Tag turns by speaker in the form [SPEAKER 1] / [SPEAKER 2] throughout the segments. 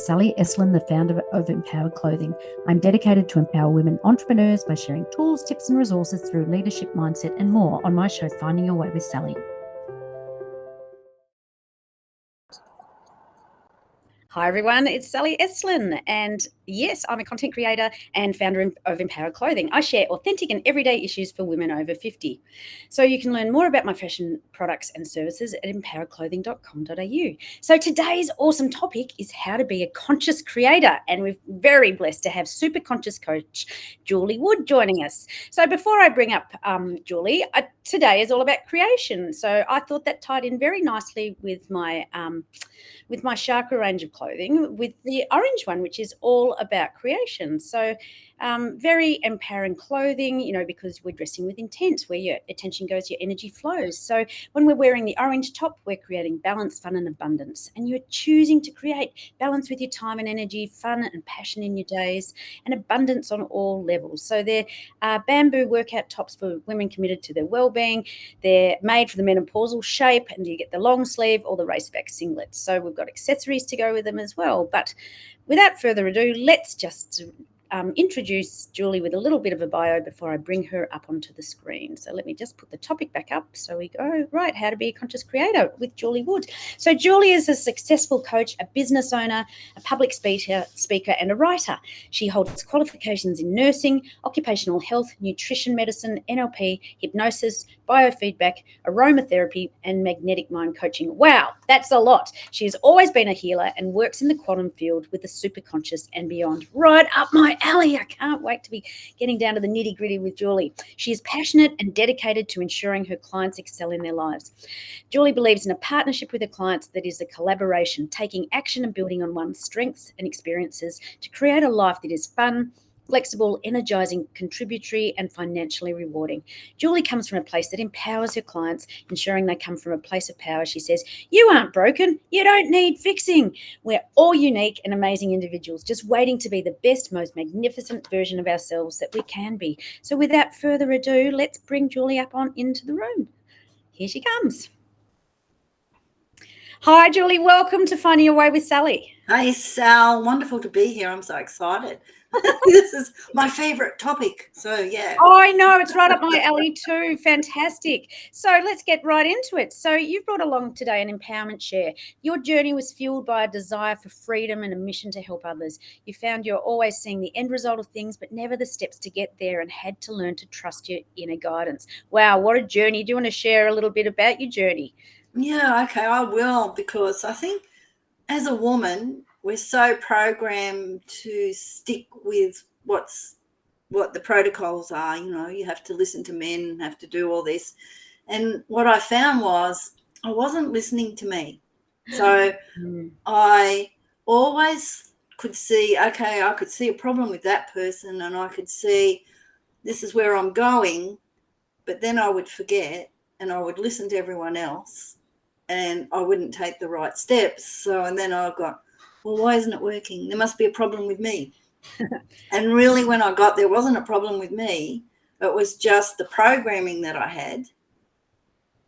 [SPEAKER 1] Sally Estlin, the founder of Empowered Clothing. I'm dedicated to empower women entrepreneurs by sharing tools, tips, and resources through leadership, mindset, and more on my show, Finding Your Way with Sally. Hi everyone, it's Sally Estlin, and yes, I'm a content creator and founder of Empowered Clothing. I share authentic and everyday issues for women over 50. So you can learn more about my fashion products and services at empoweredclothing.com.au. So today's awesome topic is how to be a conscious creator, and we're very blessed to have Superconscious coach Julie Wood joining us. So before I bring up Julie, today is all about creation. So I thought that tied in very nicely with my chakra range of clothing, with the orange one, which is all about creation. So very empowering clothing, because we're dressing with intent. Where your attention goes, your energy flows. So when we're wearing the orange top, we're creating balance, fun, and abundance. And you're choosing to create balance with your time and energy, fun and passion in your days, and abundance on all levels. So they're bamboo workout tops for women committed to their well-being. They're made for the menopausal shape, and you get the long sleeve or the raceback singlet. So we've got accessories to go with them as well. But without further ado, let's just introduce Julie with a little bit of a bio before I bring her up onto the screen. So let me just put the topic back up. So we go, right, how to be a conscious creator with Julie Wood. So Julie is a successful coach, a business owner, a public speaker, and a writer. She holds qualifications in nursing, occupational health, nutrition medicine, NLP, hypnosis, biofeedback, aromatherapy, and magnetic mind coaching. Wow, that's a lot. She has always been a healer and works in the quantum field with the superconscious and beyond. Right up my alley. I can't wait to be getting down to the nitty-gritty with Julie. She is passionate and dedicated to ensuring her clients excel in their lives. Julie believes in a partnership with her clients that is a collaboration, taking action and building on one's strengths and experiences to create a life that is fun, flexible, energizing, contributory, and financially rewarding. Julie comes from a place that empowers her clients, ensuring they come from a place of power. She says, "You aren't broken. You don't need fixing. We're all unique and amazing individuals, just waiting to be the best, most magnificent version of ourselves that we can be." So without further ado, let's bring Julie up on into the room. Here she comes. Hi, Julie. Welcome to Finding Your Way with Sally.
[SPEAKER 2] Hi, Sal. Wonderful to be here. I'm so excited. This is my favorite topic. So, yeah.
[SPEAKER 1] Oh, I know. It's right up my alley too. Fantastic. So let's get right into it. So you've brought along today an empowerment share. Your journey was fueled by a desire for freedom and a mission to help others. You found you're always seeing the end result of things, but never the steps to get there, and had to learn to trust your inner guidance. Wow, what a journey. Do you want to share a little bit about your journey?
[SPEAKER 2] Yeah, okay, I will, because I think as a woman, we're so programmed to stick with what the protocols are. You have to listen to men, have to do all this. And what I found was I wasn't listening to me. So I always could see, okay, I could see a problem with that person, and I could see this is where I'm going, but then I would forget and I would listen to everyone else, and I wouldn't take the right steps. So, and then I got, well, why isn't it working? There must be a problem with me. And really, when I got there, wasn't a problem with me. It was just the programming that I had.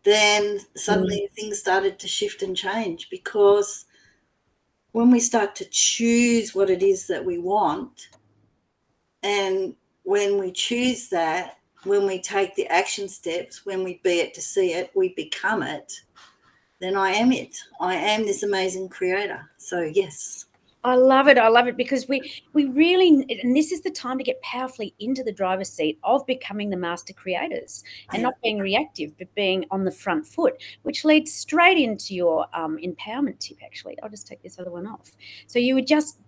[SPEAKER 2] Then suddenly things started to shift and change, because when we start to choose what it is that we want, and when we choose that, when we take the action steps, when we be it to see it, we become it, then I am it. I am this amazing creator. So, yes.
[SPEAKER 1] I love it. I love it, because we really, and this is the time to get powerfully into the driver's seat of becoming the master creators, and not being reactive, but being on the front foot, which leads straight into your empowerment tip, actually. I'll just take this other one off. So you were just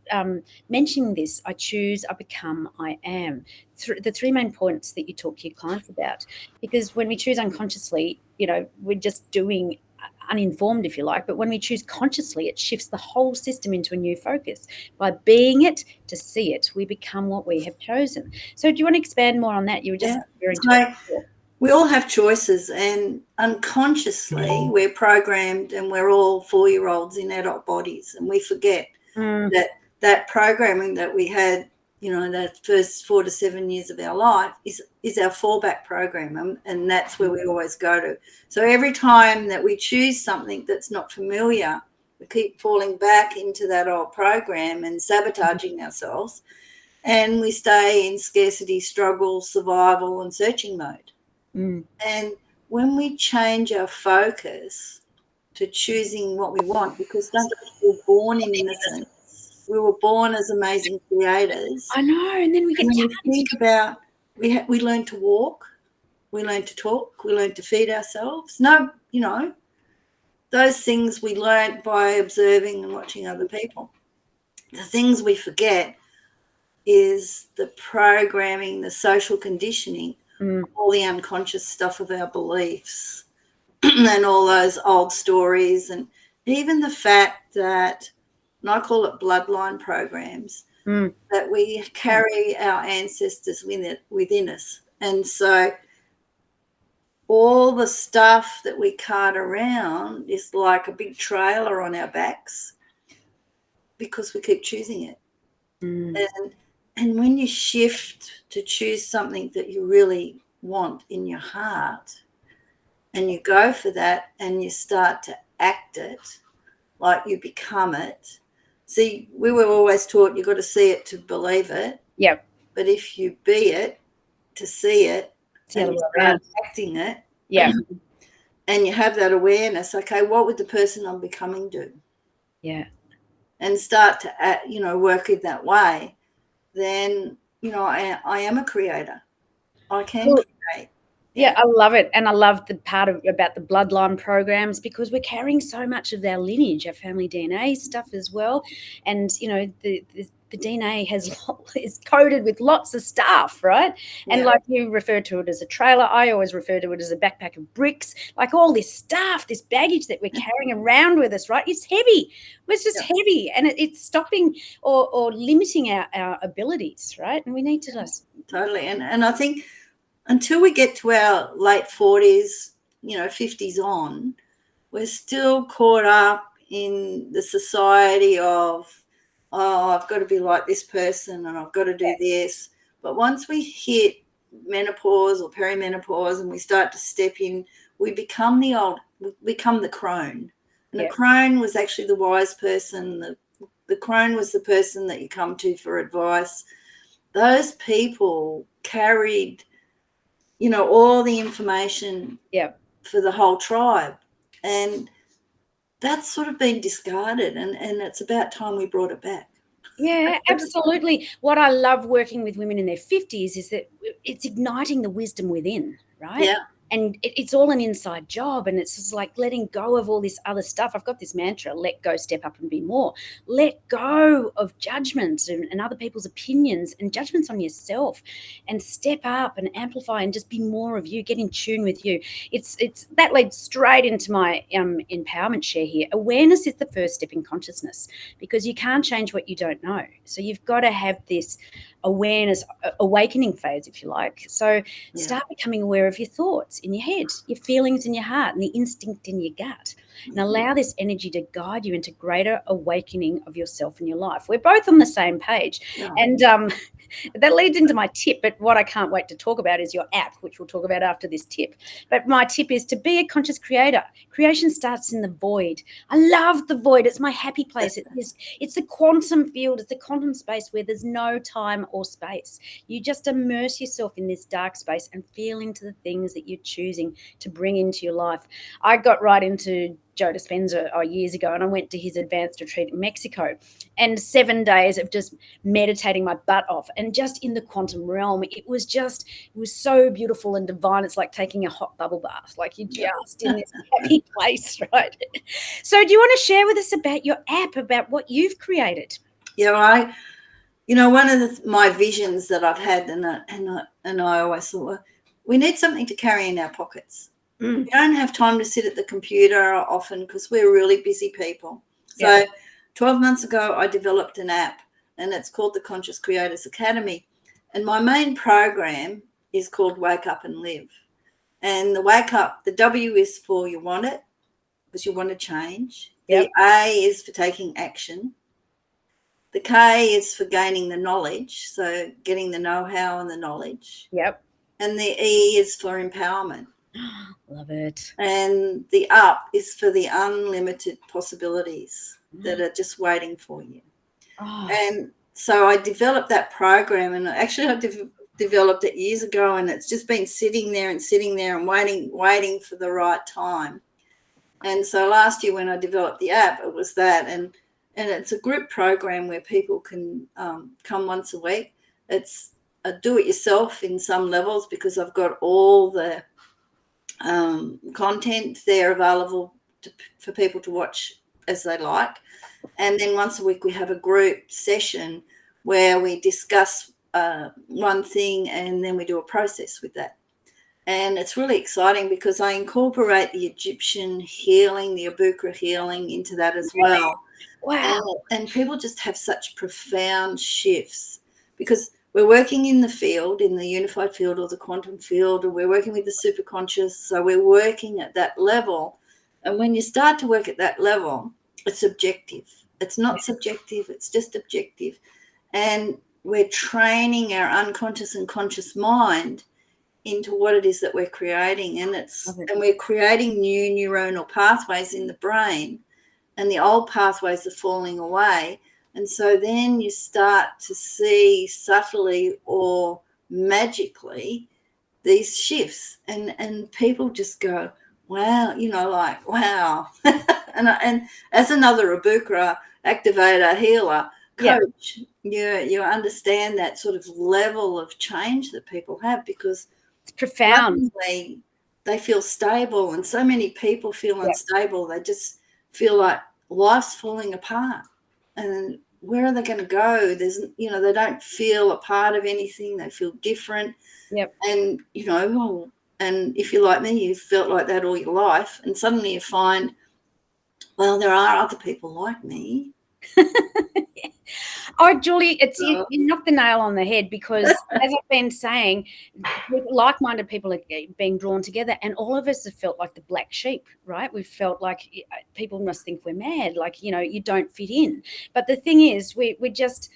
[SPEAKER 1] mentioning this: I choose, I become, I am. The three main points that you talk to your clients about, because when we choose unconsciously, we're just doing uninformed, if you like, but when we choose consciously, it shifts the whole system into a new focus. By being it to see it, we become what we have chosen. So do you want to expand more on that? You were just
[SPEAKER 2] we all have choices, and unconsciously we're programmed, and we're all 4-year-olds in adult bodies, and we forget that programming that we had, that first 4 to 7 years of our life is our fallback program, and that's where we always go to. So every time that we choose something that's not familiar, We keep falling back into that old program and sabotaging ourselves, and we stay in scarcity, struggle, survival, and searching mode. And when we change our focus to choosing what we want, because don't forget, we were born in innocence, we were born as amazing creators.
[SPEAKER 1] I know, and then we get
[SPEAKER 2] when you think about, we learn to walk, we learn to talk, we learn to feed ourselves. No, you know, those things we learned by observing and watching other people. The things we forget is the programming, the social conditioning, all the unconscious stuff of our beliefs and all those old stories, and even the fact that, and I call it bloodline programs, that we carry our ancestors within us. And so all the stuff that we cart around is like a big trailer on our backs because we keep choosing it. And when you shift to choose something that you really want in your heart, and you go for that and you start to act it, like you become it. See, we were always taught you've got to see it to believe it.
[SPEAKER 1] Yep.
[SPEAKER 2] But if you be it to see it, and you start acting it, and you have that awareness, okay, what would the person I'm becoming do? Yeah. And start to, work in that way, then, I am a creator. I can create.
[SPEAKER 1] Yeah, I love it. And I love the part about the bloodline programs, because we're carrying so much of our lineage, our family DNA stuff as well. And, the DNA is coded with lots of stuff, right? And like you refer to it as a trailer, I always refer to it as a backpack of bricks, like all this stuff, this baggage that we're carrying around with us, right? It's heavy. It's just heavy, and it's stopping or limiting our abilities, right? And we need to just...
[SPEAKER 2] Totally. And I think until we get to our late 40s, 50s on, we're still caught up in the society of, I've got to be like this person and I've got to do this. But once we hit menopause or perimenopause and we start to step in, we become the crone. And the crone was actually the wise person. The crone was the person that you come to for advice. Those people carried, all the information for the whole tribe. And that's sort of been discarded, and it's about time we brought it back.
[SPEAKER 1] Yeah, absolutely. What I love working with women in their 50s is that it's igniting the wisdom within, right?
[SPEAKER 2] Yeah.
[SPEAKER 1] And it's all an inside job, and it's just like letting go of all this other stuff. I've got this mantra: let go, step up, and be more. Let go of judgments and other people's opinions and judgments on yourself, and step up and amplify and just be more of you. Get in tune with you. It's that leads straight into my empowerment share here. Awareness is the first step in consciousness, because you can't change what you don't know. So you've got to have this awareness, awakening phase, if you like. So start becoming aware of your thoughts in your head, your feelings in your heart, and the instinct in your gut, and allow this energy to guide you into greater awakening of yourself and your life. We're both on the same page. And that leads into my tip, but what I can't wait to talk about is your app, which we'll talk about after this tip. But my tip is to be a conscious creator. Creation starts in the void. I love the void. It's my happy place. It's the quantum field. It's the quantum space where there's no time or space. You just immerse yourself in this dark space and feel into the things that you're choosing to bring into your life. I got right into Joe Dispenza years ago, and I went to his advanced retreat in Mexico, and 7 days of just meditating my butt off, and just in the quantum realm. It was so beautiful and divine. It's like taking a hot bubble bath, like you're just in this happy place, right? So do you want to share with us about your app, about what you've created?
[SPEAKER 2] Yeah, one of my visions that I've had, and I always thought, well, we need something to carry in our pockets. We don't have time to sit at the computer often because we're really busy people. So 12 months ago, I developed an app, and it's called the Conscious Creators Academy. And my main program is called Wake Up and Live. And the wake up, the W is for you want it, because you want to change. The A is for taking action. The K is for gaining the knowledge, so getting the know-how and the knowledge. And the E is for empowerment.
[SPEAKER 1] Love it.
[SPEAKER 2] And the up is for the unlimited possibilities that are just waiting for you.
[SPEAKER 1] Oh,
[SPEAKER 2] And so I developed that program, and actually I developed it years ago, and it's just been sitting there and waiting for the right time. And so last year when I developed the app, it was that, and it's a group program where people can come once a week. It's a do-it-yourself in some levels because I've got all the content there available for people to watch as they like. And then once a week we have a group session where we discuss one thing, and then we do a process with that. And it's really exciting because I incorporate the Egyptian healing, the Abukra healing into that as well.
[SPEAKER 1] wow.
[SPEAKER 2] And people just have such profound shifts because we're working in the field, in the unified field or the quantum field, or we're working with the superconscious. So we're working at that level. And when you start to work at that level, it's objective. It's not subjective, it's just objective. And we're training our unconscious and conscious mind into what it is that we're creating. And we're creating new neuronal pathways in the brain, and the old pathways are falling away. And so then you start to see subtly or magically these shifts, and people just go, wow, like, wow. and as another Abukra activator healer coach, you understand that sort of level of change that people have, because
[SPEAKER 1] It's profound.
[SPEAKER 2] suddenly they feel stable, and so many people feel unstable. They just feel like life's falling apart, and where are they going to go? They don't feel a part of anything. They feel different.
[SPEAKER 1] Yep.
[SPEAKER 2] And and if you're like me, you've felt like that all your life, and suddenly you find, well, there are other people like me.
[SPEAKER 1] Oh, Julie, you knocked the nail on the head, because as I've been saying, like-minded people are being drawn together, and all of us have felt like the black sheep, right? We've felt like people must think we're mad, like, you don't fit in. But the thing is, we're just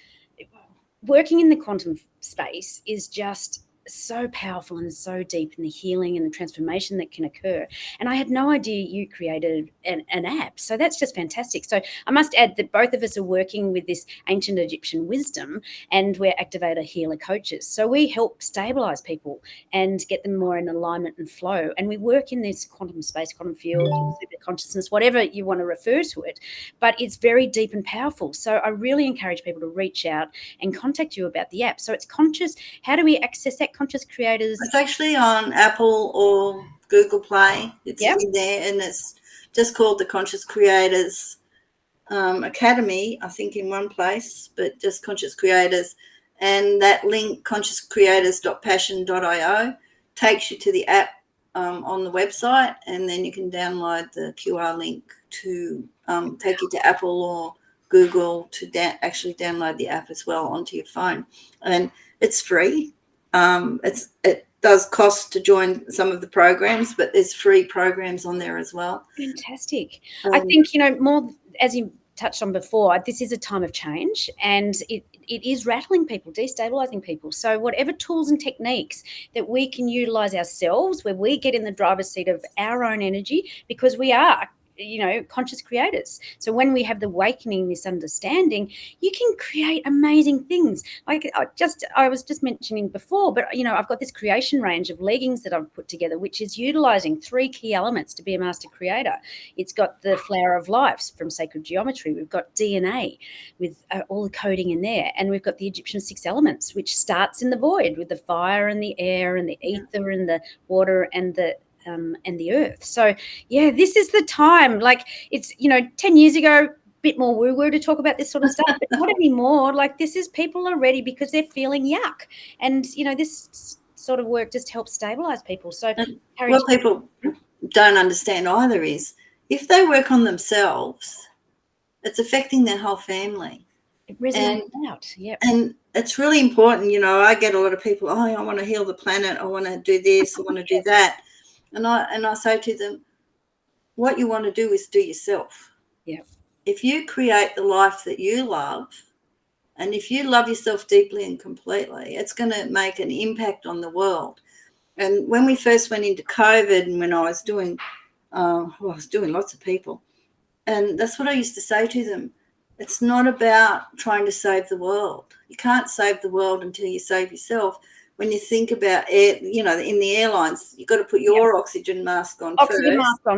[SPEAKER 1] working in the quantum space is just so powerful and so deep in the healing and the transformation that can occur. And I had no idea you created an app. So that's just fantastic. So I must add that both of us are working with this ancient Egyptian wisdom, and we're activator healer coaches. So we help stabilize people and get them more in alignment and flow. And we work in this quantum space, quantum field, super consciousness, whatever you want to refer to it. But it's very deep and powerful. So I really encourage people to reach out and contact you about the app. So it's conscious. How do we access that? Conscious Creators.
[SPEAKER 2] It's actually on Apple or Google Play. It's in there, and it's just called the Conscious Creators Academy, I think, in one place, but just Conscious Creators. And that link, consciouscreators.passion.io, takes you to the app on the website, and then you can download the QR link to take you to Apple or Google to actually download the app as well onto your phone. And it's free. It does cost to join some of the programs, but there's free programs on there as well.
[SPEAKER 1] Fantastic. I think, more, as you touched on before, this is a time of change, and it is rattling people, destabilizing people. So whatever tools and techniques that we can utilize ourselves, where we get in the driver's seat of our own energy, because we are conscious creators. So when we have the awakening, this understanding, you can create amazing things. Like I was just mentioning before, but I've got this creation range of leggings that I've put together, which is utilizing 3 key elements to be a master creator. It's got the flower of life from sacred geometry. We've got DNA with all the coding in there, and we've got the Egyptian 6 elements, which starts in the void with the fire and the air and the ether and the water and the earth. So this is the time. Like, it's 10 years ago, a bit more woo-woo to talk about this sort of stuff, but not anymore. Like, this is, people are ready because they're feeling yuck, and this sort of work just helps stabilize people. So
[SPEAKER 2] what people don't understand either is, if they work on themselves, it's affecting their whole family.
[SPEAKER 1] It resonates out.
[SPEAKER 2] And it's really important. I get a lot of people, I want to heal the planet, I want to do this, I want to do that. And I say to them, what you want to do is do yourself.
[SPEAKER 1] Yeah.
[SPEAKER 2] If you create the life that you love, and if you love yourself deeply and completely, it's going to make an impact on the world. And when we first went into COVID, and when I was doing, lots of people, and that's what I used to say to them. It's not about trying to save the world. You can't save the world until you save yourself. When you think about air, in the airlines, you've got to put your oxygen mask on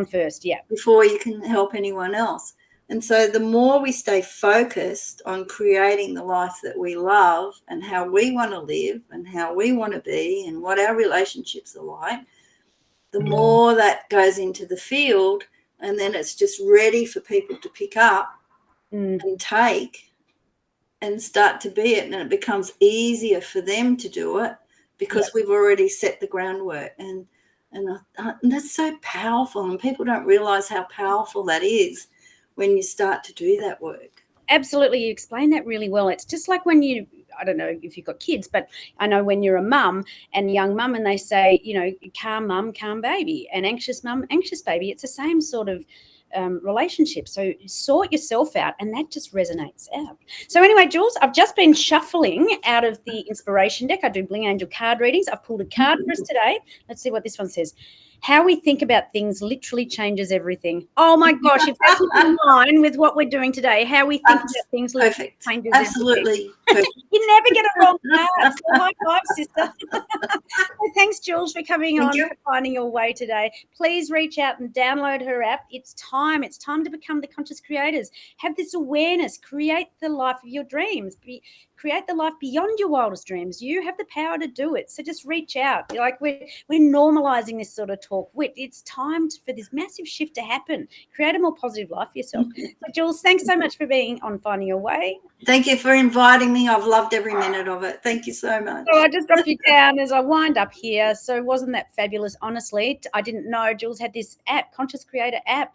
[SPEAKER 1] first, yeah,
[SPEAKER 2] before you can help anyone else. And so the more we stay focused on creating the life that we love and how we want to live and how we want to be and what our relationships are like, the more that goes into the field, and then it's just ready for people to pick up and take and start to be it. And it becomes easier for them to do it because we've already set the groundwork. And that's so powerful. And people don't realize how powerful that is when you start to do that work.
[SPEAKER 1] Absolutely. You explain that really well. It's just like when I don't know if you've got kids, but I know when you're a mum and young mum and they say, calm mum, calm baby, and anxious mum, anxious baby. It's the same sort of relationship. So sort yourself out, and that just resonates out. So anyway, Jules, I've just been shuffling out of the inspiration deck. I do Bling Angel card readings. I've pulled a card for us today. Let's see what this one says. How we think about things literally changes everything. Oh my gosh, if that's in line with what we're doing today, how we think about things literally changes
[SPEAKER 2] Absolutely.
[SPEAKER 1] everything. You never get a wrong card. So high five, sister. So thanks, Jules, for coming on for Finding Your Way today. Please reach out and download her app. It's time. It's time to become the conscious creators. Have this awareness. Create the life of your dreams. Create the life beyond your wildest dreams. You have the power to do it. So just reach out. Like we're normalizing this sort of talk. It's time for this massive shift to happen. Create a more positive life for yourself. So Jules, thanks so much for being on Finding Your Way.
[SPEAKER 2] Thank you for inviting me. I've loved every minute of it. Thank you so much.
[SPEAKER 1] So I just dropped you down as I wind up here. So wasn't that fabulous? Honestly, I didn't know Jules had this app, Conscious Creator app.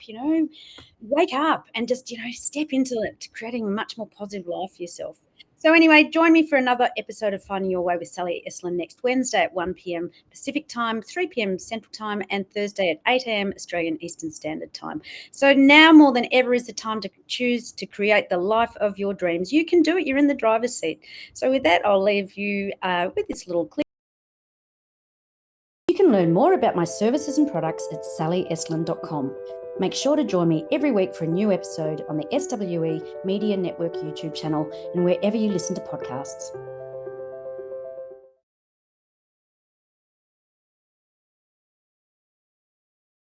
[SPEAKER 1] Wake up and just step into it, creating a much more positive life for yourself. So anyway, join me for another episode of Finding Your Way with Sally Estlin next Wednesday at 1 p.m. Pacific Time, 3 p.m. Central Time, and Thursday at 8 a.m. Australian Eastern Standard Time. So now more than ever is the time to choose to create the life of your dreams. You can do it. You're in the driver's seat. So with that, I'll leave you with this little clip. You can learn more about my services and products at sallyestlin.com. Make sure to join me every week for a new episode on the SWE Media Network YouTube channel and wherever you listen to podcasts.